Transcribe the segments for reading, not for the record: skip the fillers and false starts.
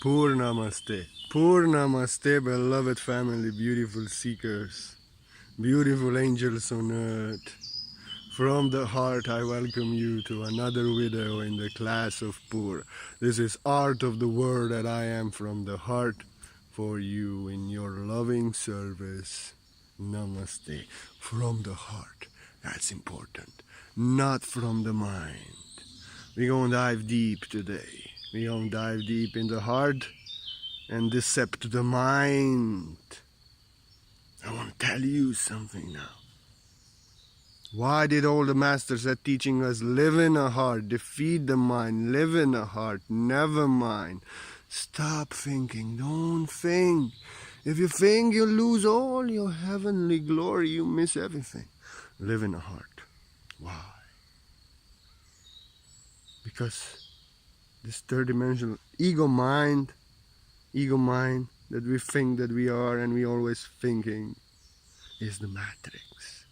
Purnamaste. Purnamaste, beloved family, beautiful seekers, beautiful angels on earth. From the heart, I welcome you to another video in the class of Pur. This is Art of the Word that I am from the heart for you in your loving service. Namaste. From the heart. That's important. Not from the mind. We're going to dive deep today. We're going to dive deep in the heart and decept the mind. I want to tell you something now. Why did all the masters are teaching us live in a heart, defeat the mind, live in a heart, never mind. Stop thinking, don't think. If you think you lose all your heavenly glory, you miss everything. Live in a heart. Why? Because this third dimensional ego mind that we think that we are and we always thinking is the matrix.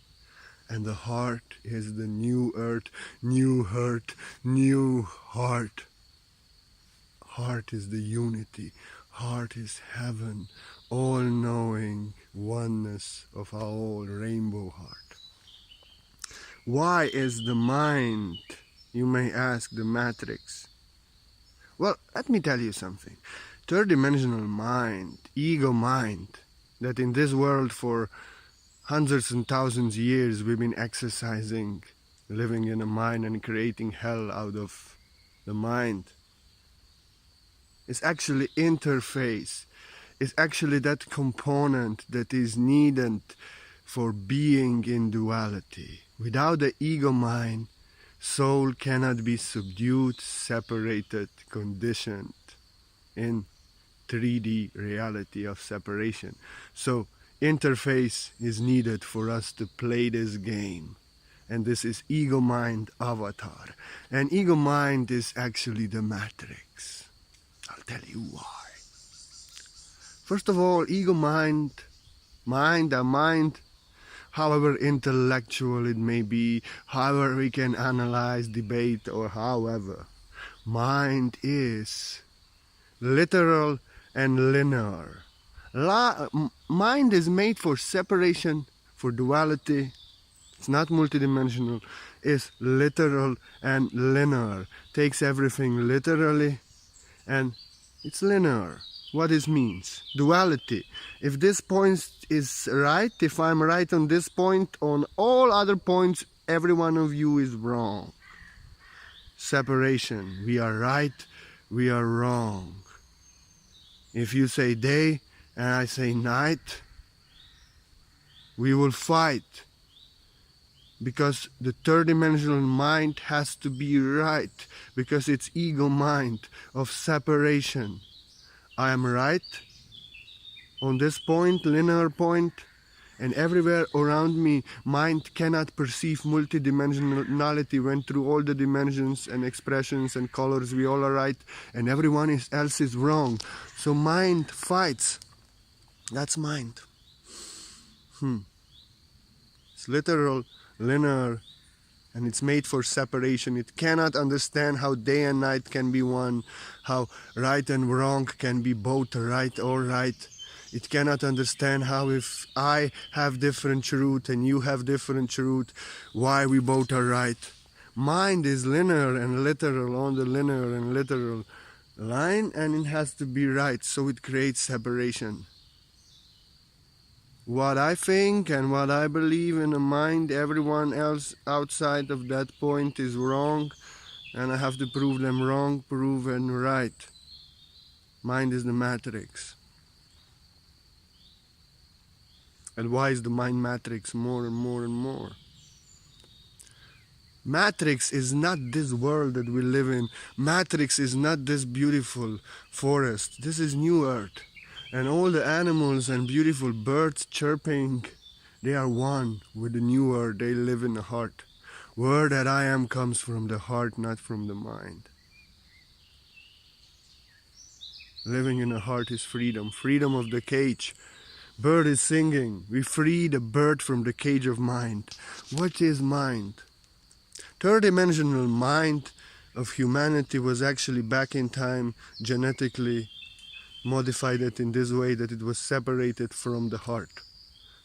And the heart is the new earth, new heart, new heart. Heart is the unity. Heart is heaven, all-knowing oneness of our whole rainbow heart. Why is the mind, you may ask, the matrix? Well, let me tell you something. Third dimensional mind, ego mind, that in this world for hundreds and thousands of years we've been exercising, living in a mind and creating hell out of the mind, is actually interface, is actually that component that is needed for being in duality. Without the ego mind, soul cannot be subdued, separated, conditioned in 3D reality of separation. So interface is needed for us to play this game. And this is ego mind avatar. And ego mind is actually the matrix. I'll tell you why. First of all, ego mind, a mind, however intellectual it may be, however we can analyze, debate, or however, mind is literal and linear. Mind is made for separation, for duality. It's not multidimensional. It's literal and linear. Takes everything literally and it's linear. What this means? Duality. If this point is right, if I'm right on this point, on all other points, every one of you is wrong. Separation. We are right, we are wrong. If you say day and I say night, we will fight. Because the third dimensional mind has to be right. Because it's ego mind of separation. I am right on this point, linear point, and everywhere around me, mind cannot perceive multidimensionality, went through all the dimensions and expressions and colors, we all are right, and everyone else is wrong. So mind fights. That's mind. It's literal, linear, and it's made for separation. It cannot understand how day and night can be one, how right and wrong can be both right or right. It cannot understand how if I have different truth and you have different truth, why we both are right. Mind is linear and literal on the linear and literal line, and it has to be right, so it creates separation. What I think and what I believe in the mind, everyone else outside of that point is wrong, and I have to prove them wrong, proven right. Mind is the matrix. And why is the mind matrix more and more and more? Matrix is not this world that we live in. Matrix is not this beautiful forest. This is new earth. And all the animals and beautiful birds chirping, they are one with the new earth. They live in the heart. Word that I am comes from the heart, not from the mind. Living in the heart is freedom. Freedom of the cage. Bird is singing. We free the bird from the cage of mind. What is mind? Third dimensional mind of humanity was actually back in time genetically modified it in this way that it was separated from the heart.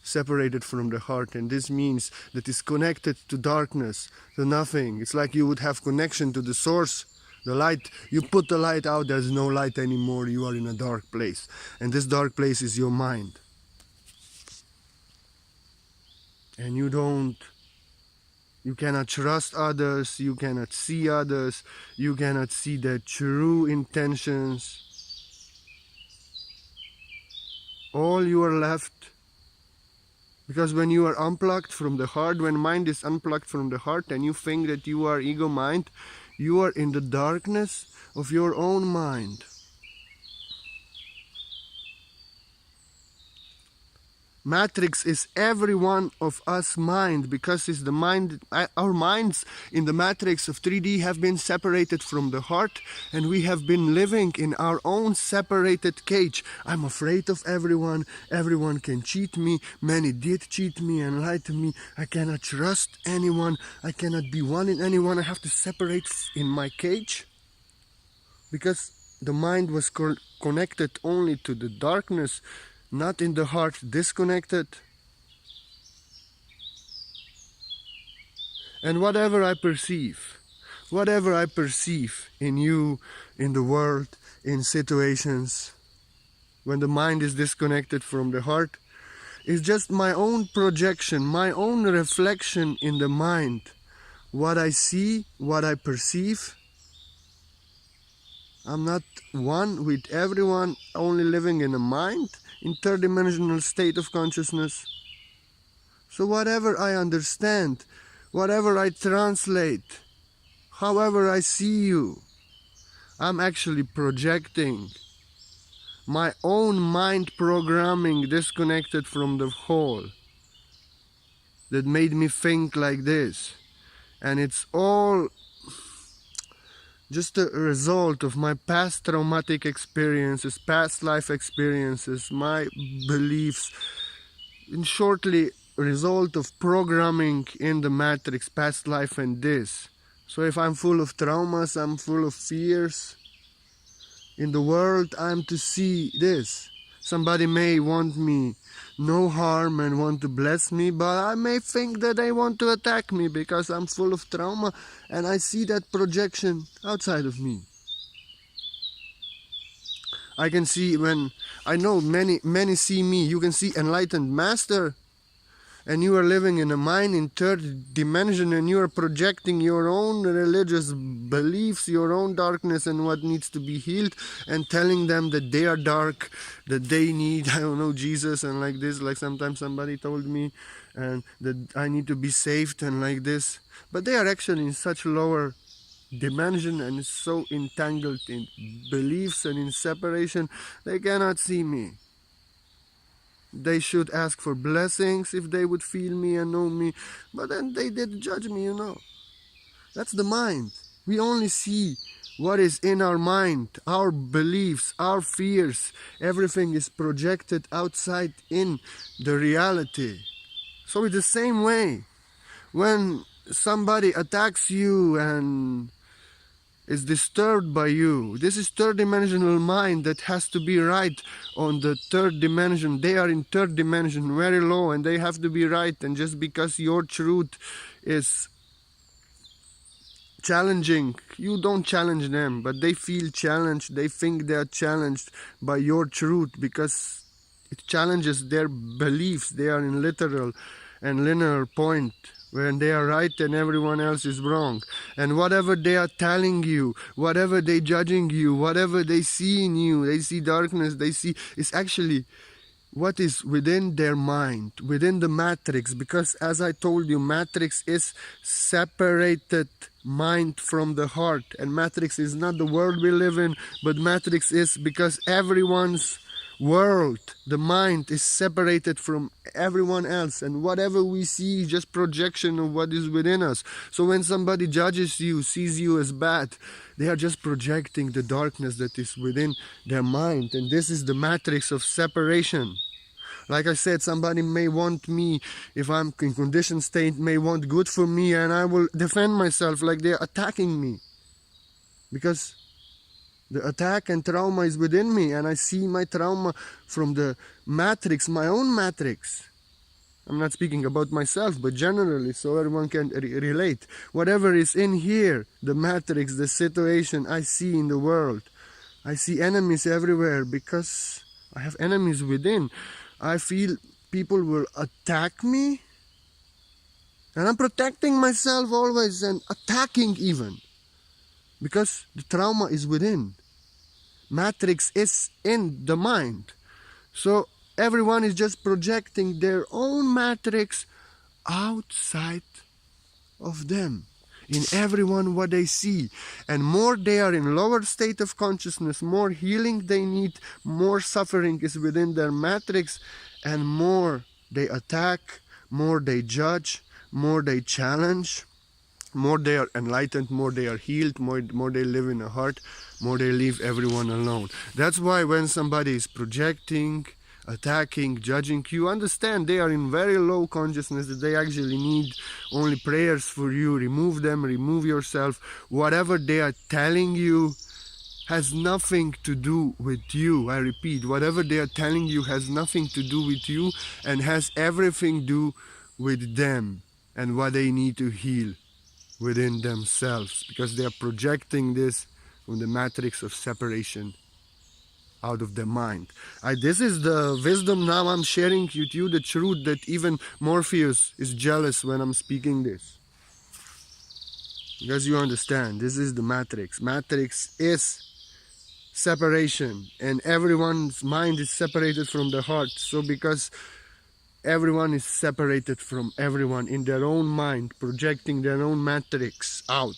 Separated from the heart, and this means that it's connected to darkness, to nothing. It's like you would have connection to the source, the light. You put the light out, there's no light anymore, you are in a dark place. And this dark place is your mind. And you cannot trust others, you cannot see others, you cannot see their true intentions. All you are left, because when you are unplugged from the heart, when mind is unplugged from the heart and you think that you are ego mind, you are in the darkness of your own mind. Matrix is every one of us mind, because it's the mind, our minds in the matrix of 3D have been separated from the heart, and we have been living in our own separated cage. I'm afraid of everyone, everyone can cheat me, many did cheat me and lie to me, I cannot trust anyone, I cannot be one in anyone, I have to separate in my cage. Because the mind was connected only to the darkness, not in the heart, disconnected. And whatever I perceive in you, in the world, in situations, when the mind is disconnected from the heart, is just my own projection, my own reflection in the mind. What I see, what I perceive. I'm not one with everyone, only living in a mind, in third-dimensional state of consciousness. So whatever I understand, whatever I translate, however I see you, I'm actually projecting my own mind programming disconnected from the whole that made me think like this. And it's all just a result of my past traumatic experiences, past life experiences, my beliefs, in shortly, result of programming in the matrix, past life and this. So if I'm full of traumas, I'm full of fears, in the world I'm to see this. Somebody may want me no harm and want to bless me, but I may think that they want to attack me because I'm full of trauma and I see that projection outside of me. I can see, when I know many see me, you can see enlightened master, and you are living in a mind in third dimension, and you are projecting your own religious beliefs, your own darkness and what needs to be healed, and telling them that they are dark, that they need, I don't know, Jesus, and like this, like sometimes somebody told me, and that I need to be saved and like this. But they are actually in such lower dimension and so entangled in beliefs and in separation, they cannot see me. They should ask for blessings if they would feel me and know me, but then they did judge me, you know. That's the mind. We only see what is in our mind, our beliefs, our fears. Everything is projected outside in the reality. So it's the same way. When somebody attacks you and is disturbed by you, this is third dimensional mind that has to be right on the third dimension. They are in third dimension, very low, and they have to be right. And just because your truth is challenging, you don't challenge them, but they feel challenged. They think they are challenged by your truth because it challenges their beliefs. They are in literal and linear point when they are right and everyone else is wrong. And whatever they are telling you, whatever they judging you, whatever they see in you, they see darkness, they see, is actually what is within their mind, within the matrix. Because as I told you, matrix is separated mind from the heart, and matrix is not the world we live in, but matrix is because everyone's world, the mind, is separated from everyone else, and whatever we see is just projection of what is within us. So when somebody judges you, sees you as bad, they are just projecting the darkness that is within their mind, and this is the matrix of separation. Like I said, somebody may want me, if I'm in conditioned state, may want good for me, and I will defend myself like they're attacking me. Because The attack and trauma is within me, and I see my trauma from the matrix, my own matrix. I'm not speaking about myself, but generally, so everyone can relate. Whatever is in here, the matrix, the situation I see in the world, I see enemies everywhere because I have enemies within. I feel people will attack me, and I'm protecting myself always and attacking even because the trauma is within. Matrix is in the mind. So everyone is just projecting their own matrix outside of them. In everyone what they see. And more they are in lower state of consciousness, more healing they need, more suffering is within their matrix, and more they attack, more they judge, more they challenge, more they are enlightened, more they are healed, more they live in a heart, more they leave everyone alone. That's why when somebody is projecting, attacking, judging, you understand they are in very low consciousness, that they actually need only prayers for you. Remove them, remove yourself. Whatever they are telling you has nothing to do with you. I repeat, whatever they are telling you has nothing to do with you and has everything to do with them and what they need to heal within themselves, because they are projecting this from the matrix of separation out of their mind. This is the wisdom now I'm sharing with you, the truth that even Morpheus is jealous when I'm speaking this. Because you understand, this is the matrix. Matrix is separation, and everyone's mind is separated from the heart. So because everyone is separated from everyone in their own mind, projecting their own matrix out,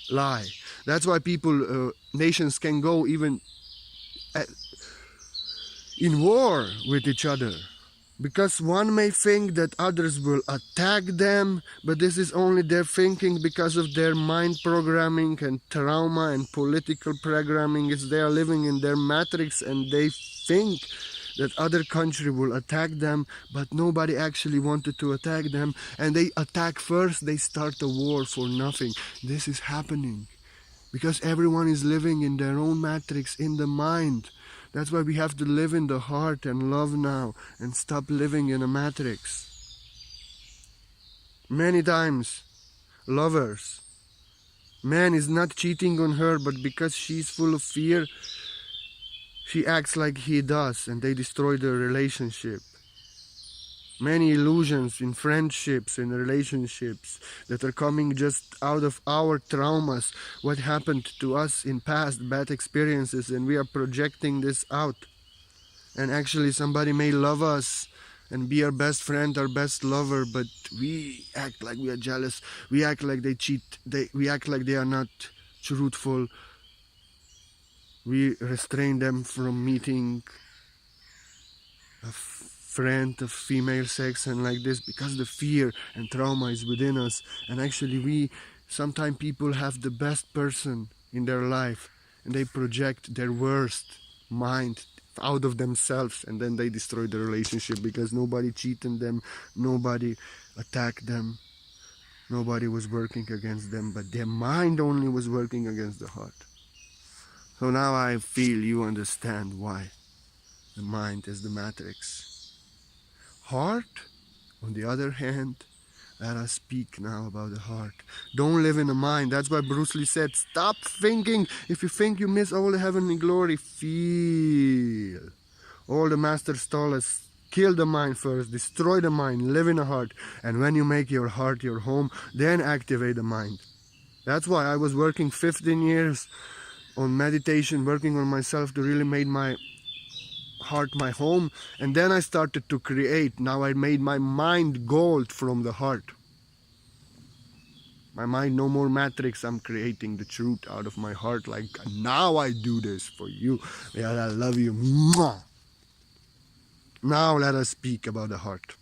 lie. That's why people, nations can go even in war with each other, because one may think that others will attack them, but this is only their thinking because of their mind programming and trauma and political programming. Is they are living in their matrix and they think that other country will attack them, but nobody actually wanted to attack them, and they attack first. They start a war for nothing. This is happening because everyone is living in their own matrix in the mind. That's why we have to live in the heart and love now and stop living in a matrix. Many times, lovers, man is not cheating on her, but because she's full of fear, she acts like he does, and they destroy the relationship. Many illusions in friendships, in relationships that are coming just out of our traumas, what happened to us in past bad experiences, and we are projecting this out. And actually somebody may love us and be our best friend, our best lover, but we act like we are jealous, we act like they cheat, we act like they are not truthful. We restrain them from meeting a friend of female sex and like this, because the fear and trauma is within us. And actually sometimes people have the best person in their life and they project their worst mind out of themselves, and then they destroy the relationship because nobody cheated them, nobody attacked them, nobody was working against them, but their mind only was working against the heart. So now I feel you understand why the mind is the matrix. Heart, on the other hand, let us speak now about the heart. Don't live in the mind. That's why Bruce Lee said, stop thinking. If you think you miss all the heavenly glory, feel. All the masters told us, kill the mind first, destroy the mind, live in the heart. And when you make your heart your home, then activate the mind. That's why I was working 15 years on meditation, working on myself to really make my heart my home, and then I started to create. Now I made my mind gold from the heart. My mind no more matrix. I'm creating the truth out of my heart. Like now I do this for you. Yeah, I love you. Now let us speak about the heart.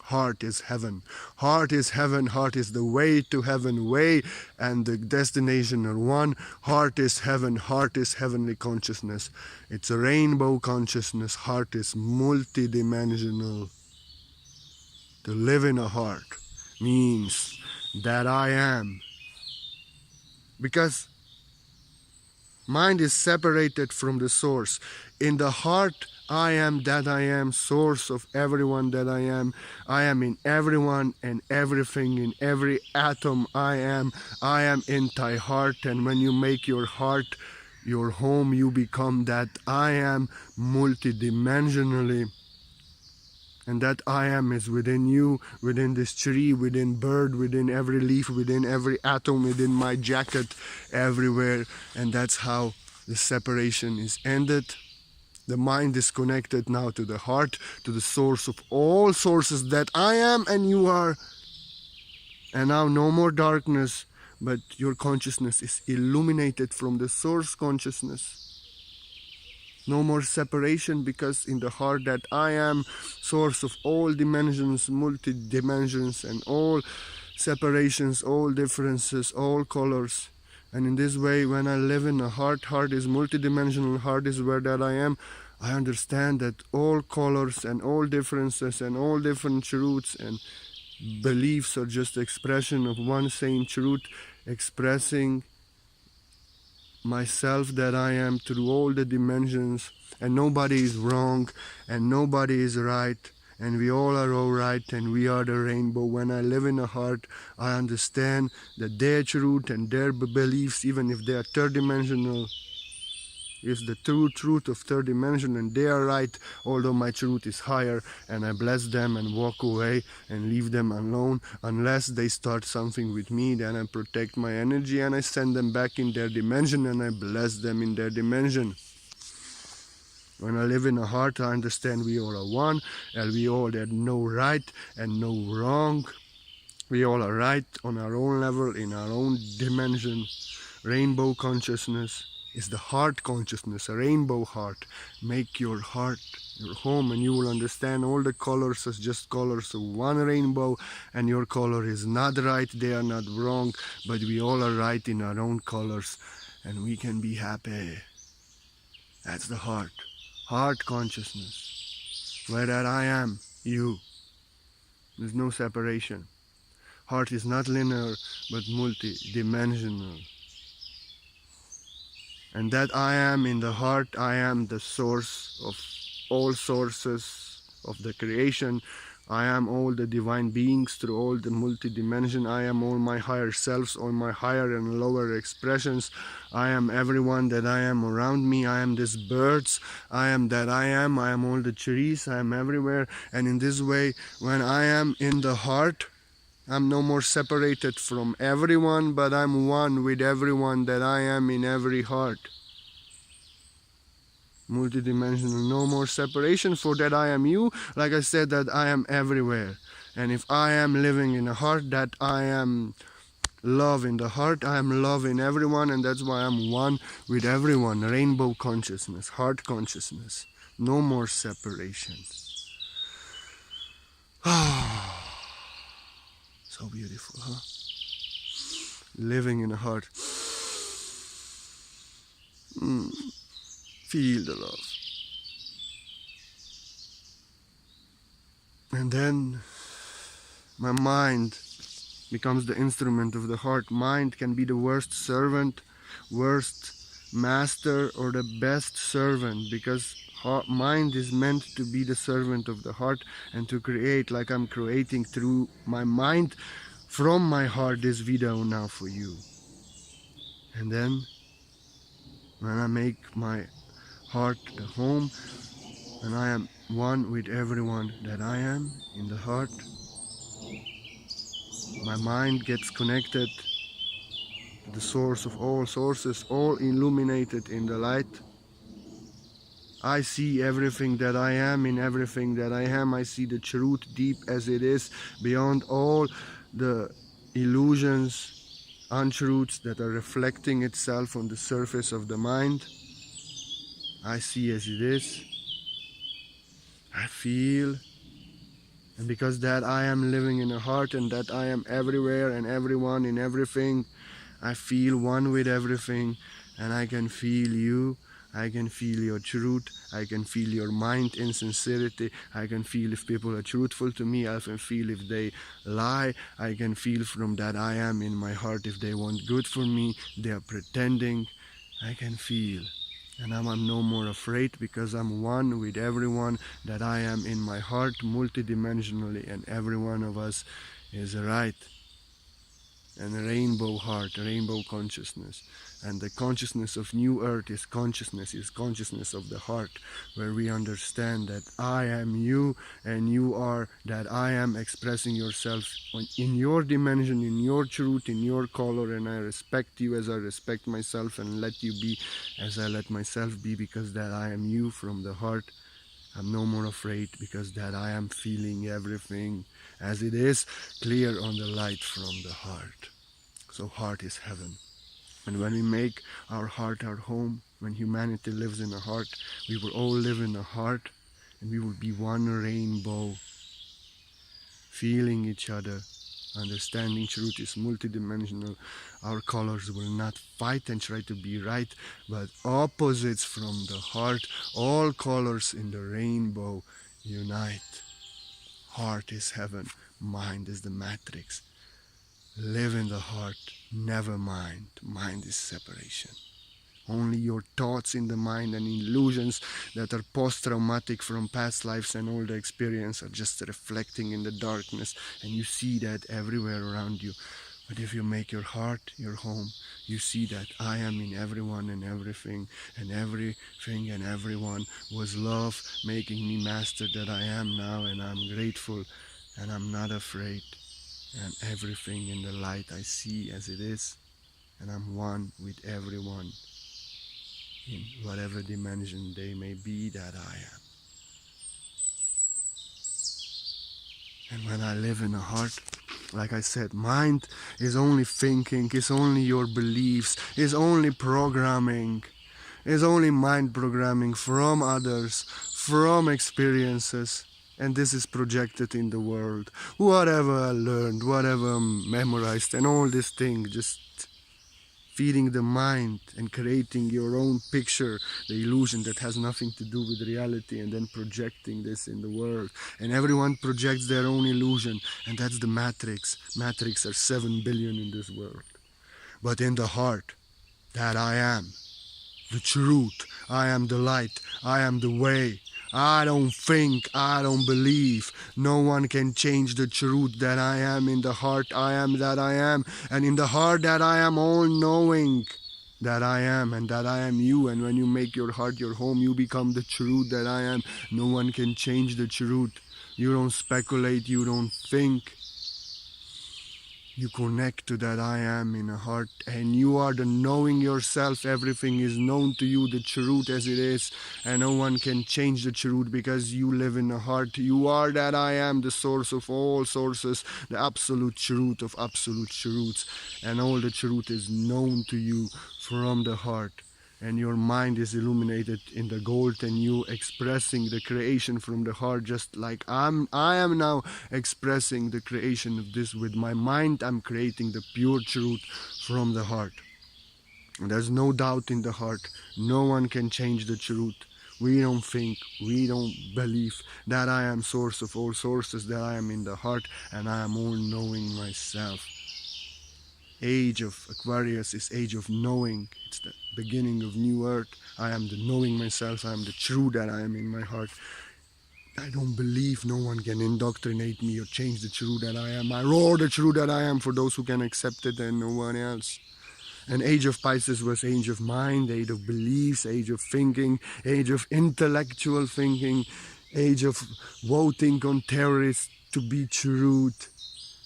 Heart is heaven. Heart is heaven. Heart is the way to heaven. Way and the destination are one. Heart is heaven. Heart is heavenly consciousness. It's a rainbow consciousness. Heart is multidimensional. To live in a heart means that I am. Because Mind is separated from the source. In the heart, I am that I am, source of everyone that I am. I am in everyone and everything, in every atom I am. I am in thy heart, and when you make your heart your home, you become that I am multidimensionally. And that I am is within you, within this tree, within bird, within every leaf, within every atom, within my jacket, everywhere. And that's how the separation is ended. The mind is connected now to the heart, to the source of all sources that I am and you are. And now no more darkness, but your consciousness is illuminated from the source consciousness. No more separation, because in the heart that I am, source of all dimensions, multi-dimensions, and all separations, all differences, all colors. And in this way, when I live in a heart, heart is multidimensional, heart is where that I am, I understand that all colors and all differences and all different truths and beliefs are just expression of one same truth, expressing myself that I am through all the dimensions, and nobody is wrong and nobody is right, and we all are all right, and we are the rainbow. When I live in a heart, I understand that their truth and their beliefs, even if they are third dimensional, is the true truth of third dimension, and they are right, although my truth is higher, and I bless them and walk away and leave them alone. Unless they start something with me, then I protect my energy and I send them back in their dimension, and I bless them in their dimension. When I live in a heart, I understand we all are one, and we all have no right and no wrong. We all are right on our own level, in our own dimension. Rainbow consciousness is the heart consciousness, a rainbow heart. Make your heart your home, and you will understand all the colors as just colors of one rainbow, and your color is not right, they are not wrong, but we all are right in our own colors, and we can be happy. That's the heart. Heart consciousness. Where that I am, you. There's no separation. Heart is not linear, but multi-dimensional. And that I am in the heart, I am the source of all sources of the creation. I am all the divine beings through all the multi-dimension. I am all my higher selves, all my higher and lower expressions. I am everyone that I am around me. I am these birds. I am that I am. I am all the trees. I am everywhere. And in this way, when I am in the heart, I'm no more separated from everyone, but I'm one with everyone that I am in every heart. Multidimensional, no more separation, for that I am you. Like I said, that I am everywhere. And if I am living in a heart, that I am love in the heart, I am love in everyone, and that's why I'm one with everyone. Rainbow consciousness, heart consciousness. No more separation. So beautiful, huh? Living in a heart. Feel the love. And then my mind becomes the instrument of the heart. Mind can be the worst servant, worst master, or the best servant, because mind is meant to be the servant of the heart and to create, like I'm creating through my mind, from my heart, this video now for you. And then when I make my heart the home, and I am one with everyone that I am in the heart, my mind gets connected to the source of all sources, all illuminated in the light. I see everything that I am in everything that I am. I see the truth deep as it is, beyond all the illusions, untruths that are reflecting itself on the surface of the mind. I see as it is. I feel. And because that I am living in a heart, and that I am everywhere and everyone in everything, I feel one with everything, and I can feel you. I can feel your truth. I can feel your mind in sincerity. I can feel if people are truthful to me. I can feel if they lie. I can feel from that I am in my heart if they want good for me. They are pretending. I can feel. And I'm no more afraid because I'm one with everyone that I am in my heart multidimensionally, and every one of us is right. And a rainbow heart, a rainbow consciousness. And the consciousness of New Earth is consciousness of the heart, where we understand that I am you and you are that I am, expressing yourself in your dimension, in your truth, in your color, and I respect you as I respect myself and let you be as I let myself be, because that I am you from the heart. I'm no more afraid because that I am feeling everything as it is, clear on the light from the heart. So heart is heaven. And when we make our heart our home, when humanity lives in a heart, we will all live in a heart, and we will be one rainbow, feeling each other. Understanding truth is multidimensional. Our colors will not fight and try to be right, but opposites from the heart. All colors in the rainbow unite. Heart is heaven, mind is the matrix. Live in the heart, never mind. Mind is separation. Only your thoughts in the mind and illusions that are post-traumatic from past lives and all the experience are just reflecting in the darkness, and you see that everywhere around you. But if you make your heart your home, you see that I am in everyone and everything and everyone was love making me master that I am now, and I'm grateful and I'm not afraid, and everything in the light I see as it is, and I'm one with everyone in whatever dimension they may be that I am. And when I live in a heart, like I said, mind is only thinking, is only your beliefs, is only programming, is only mind programming from others, from experiences, and this is projected in the world. Whatever I learned, whatever I memorized, and all these things, just feeding the mind and creating your own picture, the illusion that has nothing to do with reality, and then projecting this in the world. And everyone projects their own illusion, and that's the matrix. Matrix are 7 billion in this world. But in the heart, that I am, the truth, I am the light, I am the way. I don't think, I don't believe. No one can change the truth that I am. In the heart I am that I am. And in the heart that I am all knowing that I am, and that I am you. And when you make your heart your home, you become the truth that I am. No one can change the truth. You don't speculate, you don't think. You connect to that I am in a heart, and you are the knowing yourself. Everything is known to you, the truth as it is, and no one can change the truth because you live in a heart. You are that I am, the source of all sources, the absolute truth of absolute truths, and all the truth is known to you from the heart. And your mind is illuminated in the gold, and you expressing the creation from the heart, just like I am now expressing the creation of this with my mind. I'm creating the pure truth from the heart. And there's no doubt in the heart. No one can change the truth. We don't think, we don't believe that I am source of all sources, that I am in the heart, and I am all knowing myself. Age of Aquarius is age of knowing. It's the beginning of New Earth. I am the knowing myself. I am the true that I am in my heart. I don't believe no one can indoctrinate me or change the true that I am. I roar the true that I am for those who can accept it, and no one else. And age of Pisces was age of mind, age of beliefs, age of thinking, age of intellectual thinking, age of voting on terrorists to be truth.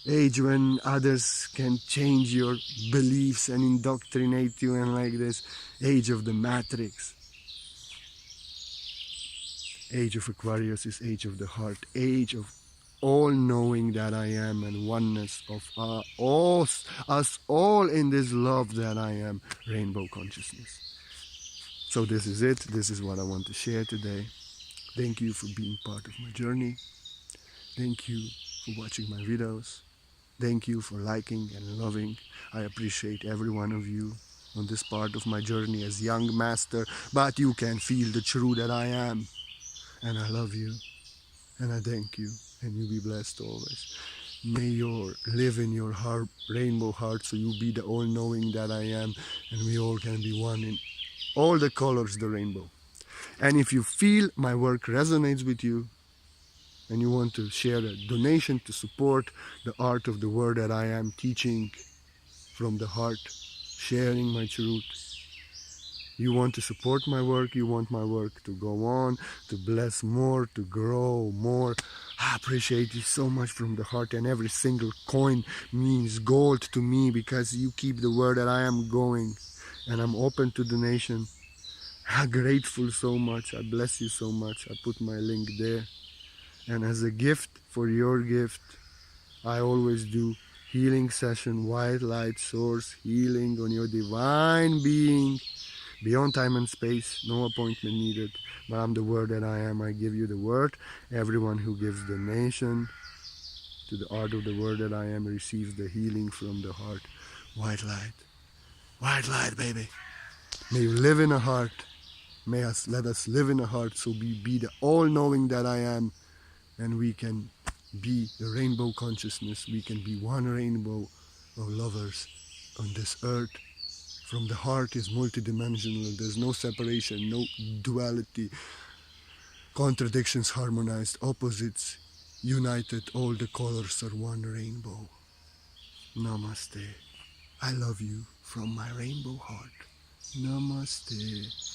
Age when others can change your beliefs and indoctrinate you, and like this. Age of the matrix. Age of Aquarius is age of the heart, age of all knowing that I am, and oneness of us all in this love that I am, rainbow consciousness. So this is it. This is what I want to share today. Thank you for being part of my journey. Thank you for watching my videos. Thank you for liking and loving. I appreciate every one of you on this part of my journey as young master, but you can feel the true that I am. And I love you, and I thank you, and you be blessed always. May you live in your heart, rainbow heart, so you be the all-knowing that I am, and we all can be one in all the colors, the rainbow. And if you feel my work resonates with you and you want to share a donation to support the art of the word that I am teaching from the heart, sharing my truth, you want to support my work, you want my work to go on, to bless more, to grow more, I appreciate you so much from the heart, and every single coin means gold to me because you keep the word that I am going, and I'm open to donation. I'm grateful so much. I bless you so much. I put my link there. And as a gift for your gift, I always do healing session, white light source, healing on your divine being, beyond time and space, no appointment needed. But I'm the word that I am. I give you the word. Everyone who gives donation to the art of the word that I am receives the healing from the heart. White light, baby. May you live in a heart. Let us live in a heart, so we be the all-knowing that I am, and we can be the rainbow consciousness. We can be one rainbow of lovers on this earth. From the heart is multidimensional. There's no separation, no duality, contradictions harmonized, opposites united. All the colors are one rainbow. Namaste. I love you from my rainbow heart. Namaste.